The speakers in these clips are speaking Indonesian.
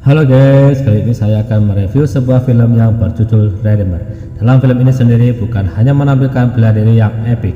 Halo guys, kali ini saya akan mereview sebuah film yang berjudul Redeemer. Dalam film ini sendiri bukan hanya menampilkan bela diri yang epic,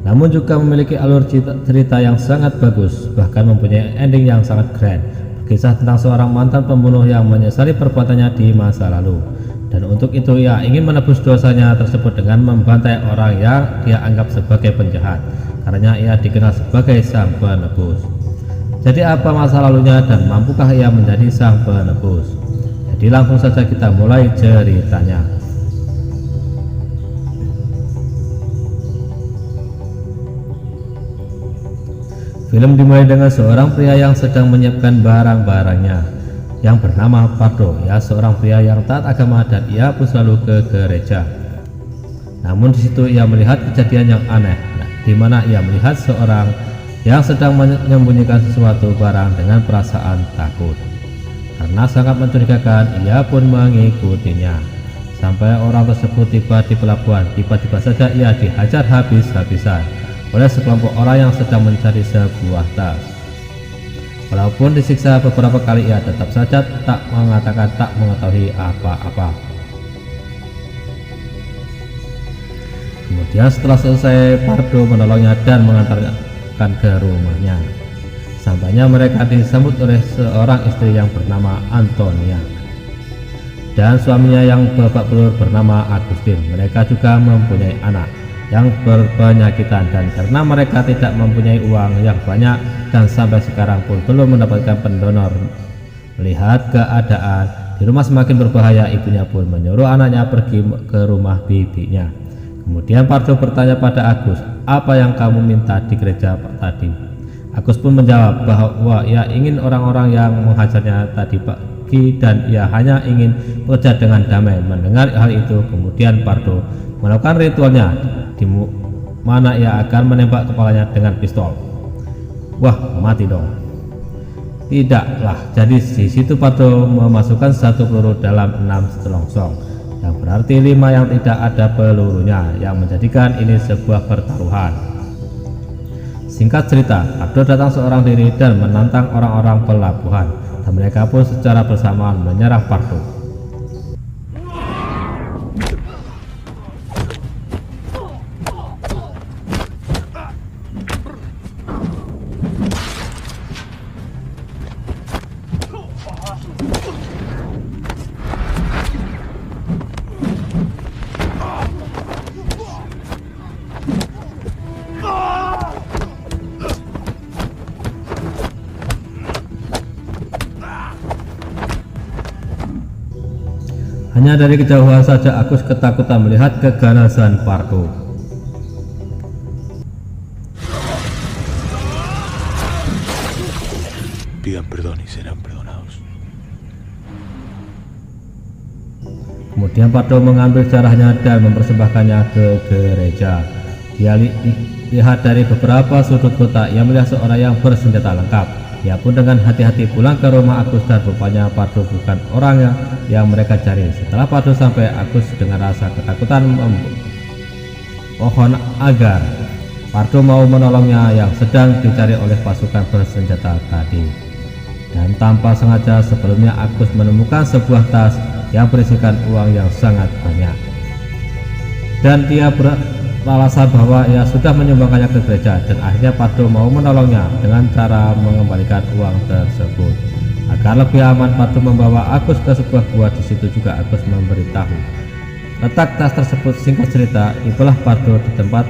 namun juga memiliki alur cerita yang sangat bagus, bahkan mempunyai ending yang sangat keren. Berkisah tentang seorang mantan pembunuh yang menyesali perbuatannya di masa lalu, dan untuk itu ia ingin menebus dosanya tersebut dengan membantai orang yang dia anggap sebagai penjahat, karena ia dikenal sebagai sang penebus. Jadi apa masa lalunya dan mampukah ia menjadi sang penebus? Jadi langsung saja kita mulai ceritanya. Film dimulai dengan seorang pria yang sedang menyiapkan barang-barangnya yang bernama Pardo. Ya, seorang pria yang taat agama dan ia pun selalu ke gereja. Namun di situ ia melihat kejadian yang aneh, di mana ia melihat seorang yang sedang menyembunyikan sesuatu barang dengan perasaan takut. Karena sangat mencurigakan, ia pun mengikutinya sampai orang tersebut tiba di pelabuhan. Tiba-tiba saja ia dihajar habis-habisan oleh sekelompok orang yang sedang mencari sebuah tas. Walaupun disiksa beberapa kali, ia tetap saja tak mengatakan tak mengetahui apa-apa. Kemudian setelah selesai, Pardo menolongnya dan mengantarnya ke rumahnya. Sampainya mereka disambut oleh seorang istri yang bernama Antonia dan suaminya yang babak belur bernama Agustin. Mereka juga mempunyai anak yang berpenyakitan, dan karena mereka tidak mempunyai uang yang banyak dan sampai sekarang pun belum mendapatkan pendonor, melihat keadaan di rumah semakin berbahaya, ibunya pun menyuruh anaknya pergi ke rumah bibinya. Kemudian Pardo bertanya pada Agus, "Apa yang kamu minta di gereja tadi?" Agus pun menjawab bahwa ia ingin orang-orang yang menghajarnya tadi pergi dan ia hanya ingin bekerja dengan damai. Mendengar hal itu, kemudian Pardo melakukan ritualnya, di mana ia akan menembak kepalanya dengan pistol. Wah, mati dong. Tidaklah, jadi di situ Pardo memasukkan satu peluru dalam 6 selongsong, yang berarti 5 yang tidak ada pelurunya, yang menjadikan ini sebuah pertaruhan. Singkat cerita, Pardo datang seorang diri dan menantang orang-orang pelabuhan, dan mereka pun secara bersamaan menyerang Pardo. Hanya dari kejauhan saja Agus ketakutan melihat keganasan Pardo. Pidan perdón y serán perdonados. Kemudian Pardo mengambil darahnya dan mempersembahkannya ke gereja. Dia lihat dari beberapa sudut kota, ia melihat seorang yang bersenjata lengkap. Ia pun dengan hati-hati pulang ke rumah Agus, dan rupanya Pardo bukan orang yang mereka cari. Setelah Pardo sampai, Agus dengan rasa ketakutan mohon agar Pardo mau menolongnya yang sedang dicari oleh pasukan bersenjata tadi. Dan tanpa sengaja sebelumnya Agus menemukan sebuah tas yang berisikan uang yang sangat banyak, dan dia beralasan bahwa ia sudah menyumbangkannya ke gereja, dan akhirnya Pardo mau menolongnya dengan cara mengembalikan uang tersebut. Agar lebih aman, Pardo membawa Agus ke sebuah gua. Di situ juga Agus memberitahu letak tas tersebut. Singkat cerita, itulah Pardo di tempat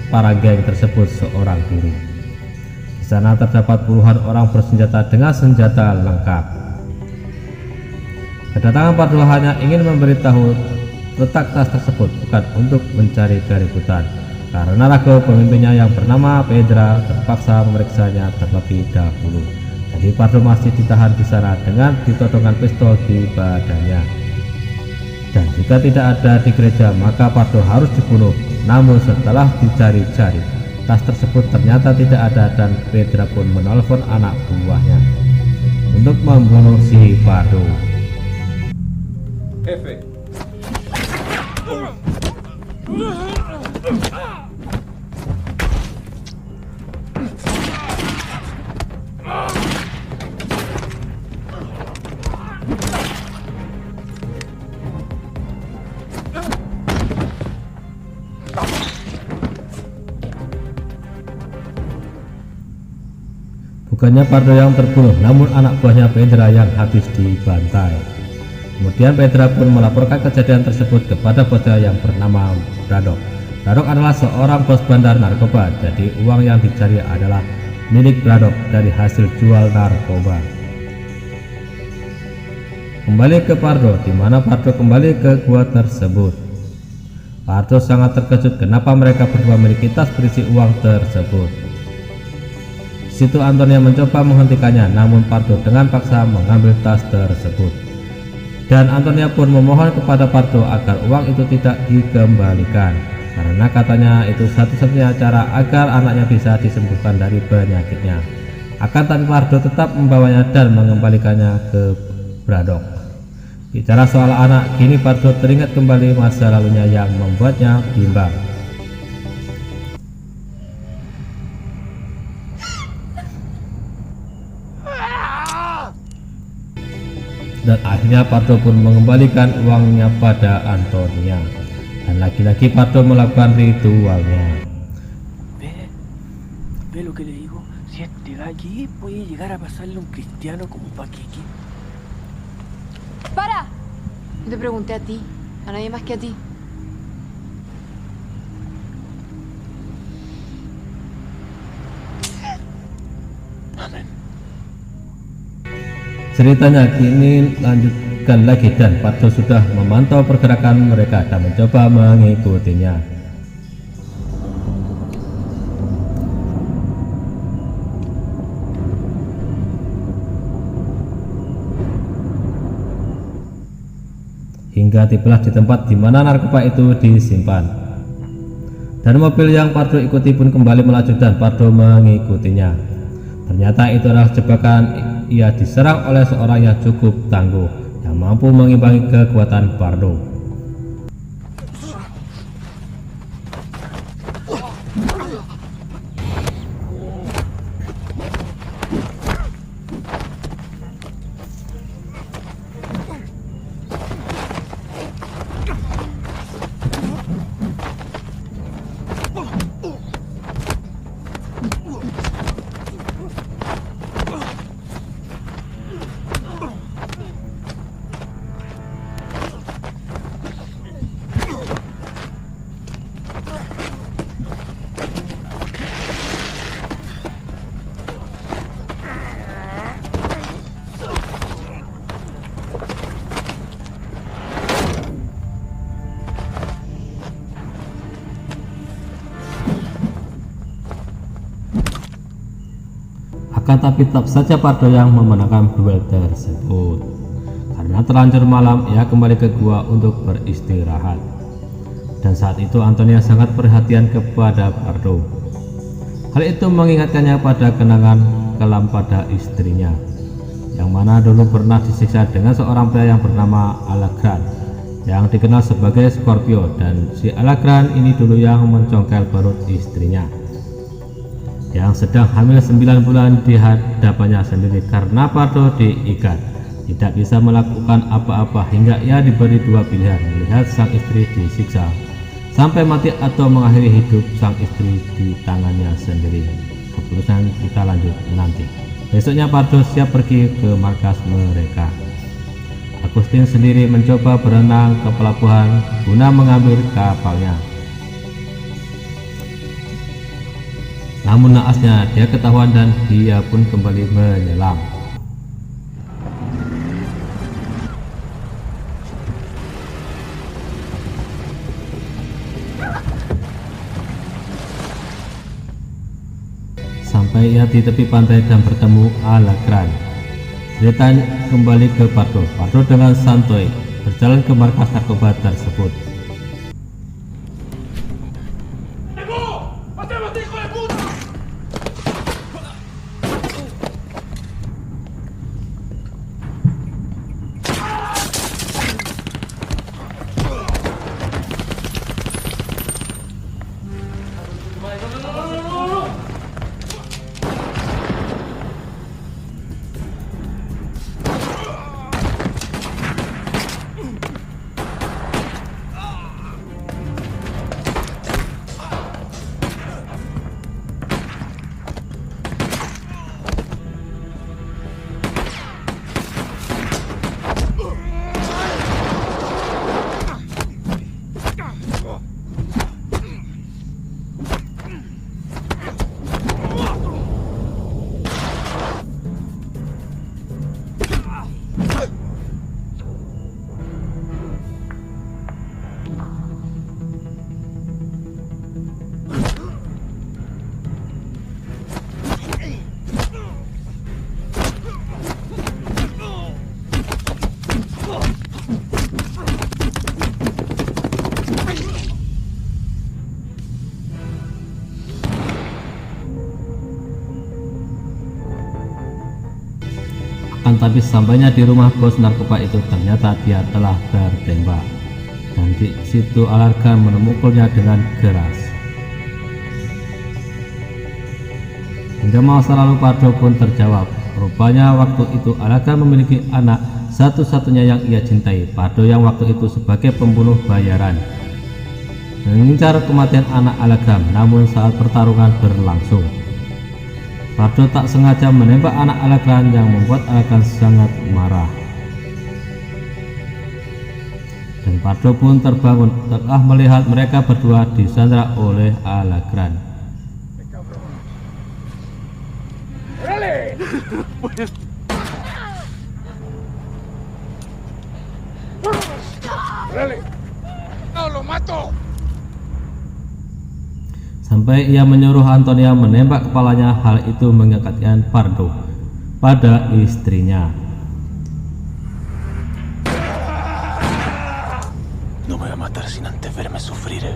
para geng tersebut seorang diri. Di sana terdapat puluhan orang bersenjata dengan senjata lengkap. Kedatangan Pardo hanya ingin memberitahu letak tas tersebut, bukan untuk mencari keributan, karena ragu pemimpinnya yang bernama Pedra terpaksa memeriksanya terlebih dahulu. Jadi Pardo masih ditahan di sana dengan ditodongkan pistol di badannya. Dan jika tidak ada di gereja, maka Pardo harus dibunuh. Namun setelah dicari-cari, tas tersebut ternyata tidak ada, dan Pedra pun menelpon anak buahnya untuk membunuh si Pardo. Jefe. Bukannya Pardo yang terbunuh, namun anak buahnya Pedra yang habis dibantai. Kemudian Pedra pun melaporkan kejadian tersebut kepada bosnya yang bernama Braddock. Braddock adalah seorang bos bandar narkoba, jadi uang yang dicari adalah milik Braddock dari hasil jual narkoba. Kembali ke Pardo, di mana Pardo kembali ke gua tersebut. Pardo sangat terkejut kenapa mereka berdua memiliki tas berisi uang tersebut. Di situ Antonia mencoba menghentikannya, namun Pardo dengan paksa mengambil tas tersebut. Dan Antonia pun memohon kepada Pardo agar uang itu tidak dikembalikan, karena katanya itu satu-satunya cara agar anaknya bisa disembuhkan dari penyakitnya. Akan tapi Pardo tetap membawanya dan mengembalikannya ke Braddock. Bicara soal anak, kini Pardo teringat kembali masa lalunya yang membuatnya bimbang. Dan akhirnya Pardo pun mengembalikan uangnya pada Antonia. Dan lagi-lagi Pardo melakukan ritualnya. Ve lo que le digo. Si este va aquí, puede llegar a pasarle un cristiano como un paqueque. ¡Para! Yo te pregunté a ti, a nadie más que a ti. Amen. Ceritanya kini lanjutkan lagi dan Pardo sudah memantau pergerakan mereka dan mencoba mengikutinya. Hingga tibalah di tempat di mana narkoba itu disimpan. Dan mobil yang Pardo ikuti pun kembali melaju dan Pardo mengikutinya. Ternyata itu adalah jebakan. Ia diserang oleh seorang yang cukup tangguh yang mampu mengimbangi kekuatan Pardo. Akan tapi tetap saja Pardo yang memenangkan duel tersebut. Karena terlanjur malam, ia kembali ke gua untuk beristirahat. Dan saat itu Antonia sangat perhatian kepada Pardo. Hal itu mengingatkannya pada kenangan kelam pada istrinya, yang mana dulu pernah disiksa dengan seorang pria yang bernama Alagran, yang dikenal sebagai Scorpio. Dan si Alagran ini dulu yang mencongkel perut istrinya, yang sedang hamil 9 bulan di hadapannya sendiri. Karena Pardo diikat, tidak bisa melakukan apa-apa, hingga ia diberi dua pilihan: melihat sang istri disiksa sampai mati atau mengakhiri hidup sang istri di tangannya sendiri. Keputusan kita lanjut nanti. Besoknya Pardo siap pergi ke markas mereka. Agustin sendiri mencoba berenang ke pelabuhan guna mengambil kapalnya. Namun naasnya dia ketahuan dan dia pun kembali menyelam. Sampai ia di tepi pantai dan bertemu Alagran. Cerita kembali ke Pardo. Pardo dengan santuy berjalan ke markas narkoba tersebut. tetapi sampainya di rumah bos narkoba itu ternyata dia telah tertembak, dan di situ Alargan menemukulnya dengan keras. Hingga masa lalu Pardo pun terjawab. Rupanya waktu itu Alargan memiliki anak satu-satunya yang ia cintai, Pardo yang waktu itu sebagai pembunuh bayaran mengincar kematian anak Alargan. Namun saat pertarungan berlangsung, Pardo tak sengaja menembak anak Alargan yang membuat Alargan sangat marah, dan Pardo pun terbangun setelah melihat mereka berdua disandra oleh Alargan. Sampai ia menyuruh Antonia menembak kepalanya. Hal itu mengingatkan Pardo pada istrinya. No me voy a matar sin antes verme sufrir.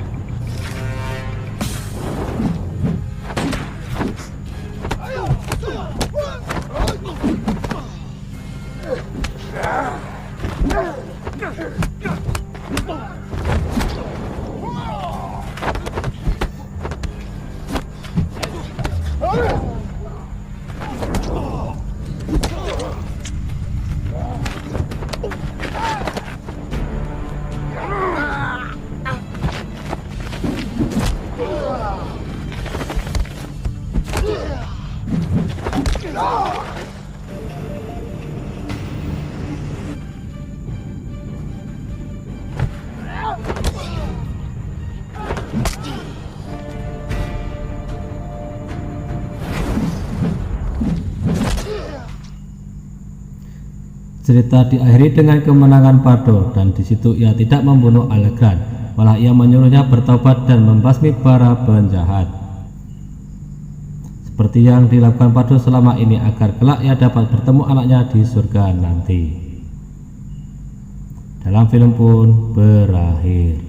Cerita diakhiri dengan kemenangan Pardo, dan di situ ia tidak membunuh Alargan, malah ia menyuruhnya bertobat dan membasmi para penjahat, seperti yang dilakukan Pardo selama ini, agar kelak ia dapat bertemu anaknya di surga nanti. Dalam film pun berakhir.